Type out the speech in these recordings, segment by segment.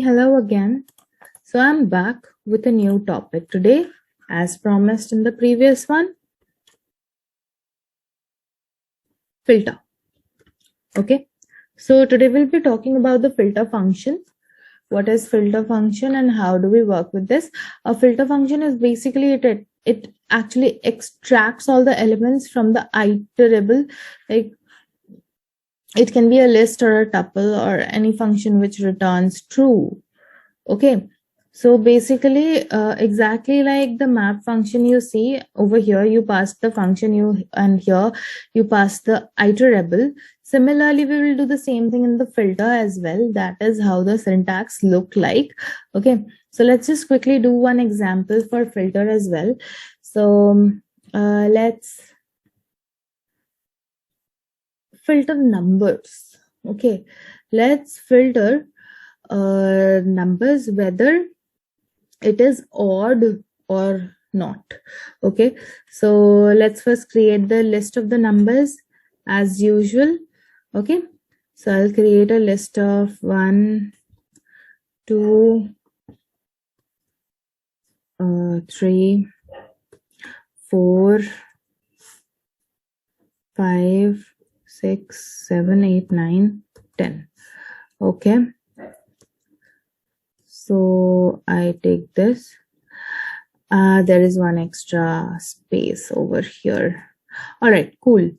hello again. So I'm back with a new topic today, as promised in the previous one, filter. Okay, so today we'll be talking about the filter function. What is filter function and how do we work with this? A filter function is basically it actually extracts all the elements from the iterable, like it can be a list or a tuple or any function which returns true. Okay, so basically exactly like the map function you see over here, you pass the function and here you pass the iterable. Similarly, we will do the same thing in the filter as well. That is how the syntax look like. Okay, so let's just quickly do one example for filter as well. So let's filter numbers. Okay, let's filter numbers whether it is odd or not. Okay, so let's first create the list of the numbers as usual. Okay, so I'll create a list of 1 2 3 4 5 6 7 8 9 10. Okay, so I take this. There is one extra space over here. All right, cool.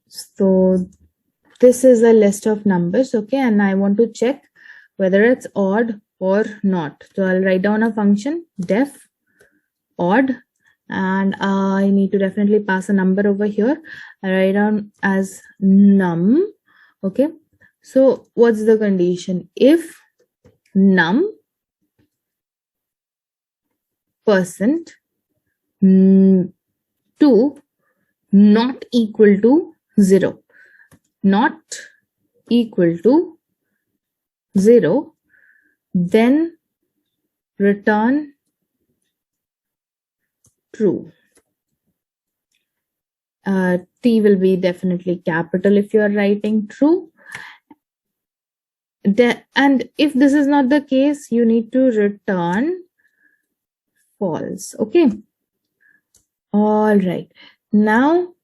So this is a list of numbers. Okay, and I want to check whether it's odd or not. So I'll write down a function def odd, and I need to definitely pass a number over here. I write down as num. Okay, so what's the condition? If num percent 2 not equal to 0, not equal to 0, then return true. T will be definitely capital if you are writing true. And if this is not the case, you need to return false. Okay, all right, now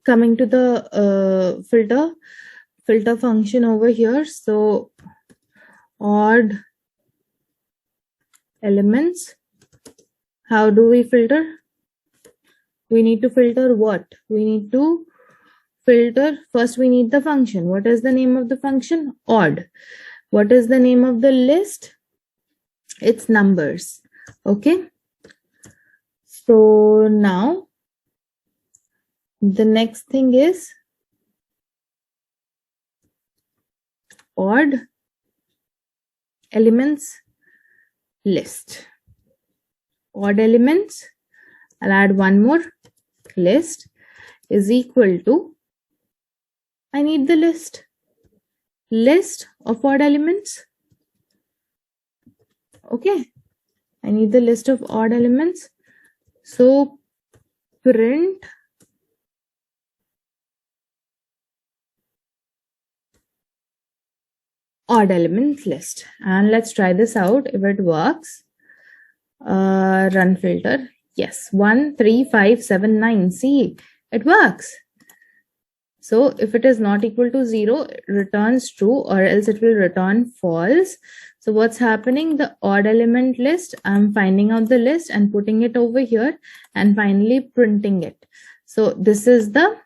coming to the filter function over here. So odd elements, how do we filter? We need to filter what? We need to filter, first we need the function. What is the name of the function? Odd. What is the name of the list? It's numbers. Okay, so now the next thing is odd elements list. Odd elements, I'll add one more, list is equal to, I need the list of odd elements. Okay, I need the list of odd elements. So print odd elements list, and let's try this out if it works. Run filter. Yes, 1 3 5 7 9. See, it works. So if it is not equal to 0, it returns true, or else it will return false. So what's happening? The odd element list, I'm finding out the list and putting it over here and finally printing it. So this is the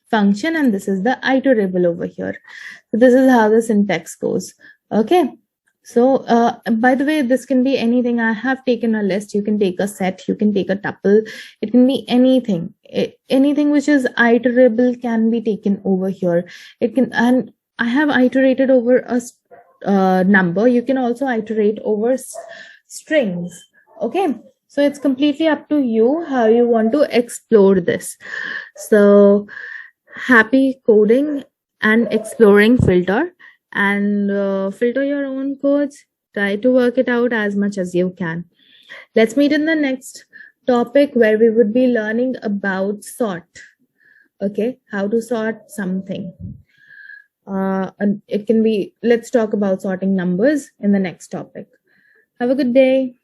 function and this is the iterable over here. So this is how the syntax goes. Okay, so by the way, this can be anything. I have taken a list. You can take a set, you can take a tuple, it can be anything. Anything which is iterable can be taken over here. It can, and I have iterated over a number. You can also iterate over strings. Okay, so it's completely up to you how you want to explore this. So happy coding and exploring filter, and filter your own codes. Try to work it out as much as you can. Let's meet in the next topic where we would be learning about sort. Okay, how to sort something. it can be, let's talk about sorting numbers in the next topic. Have a good day.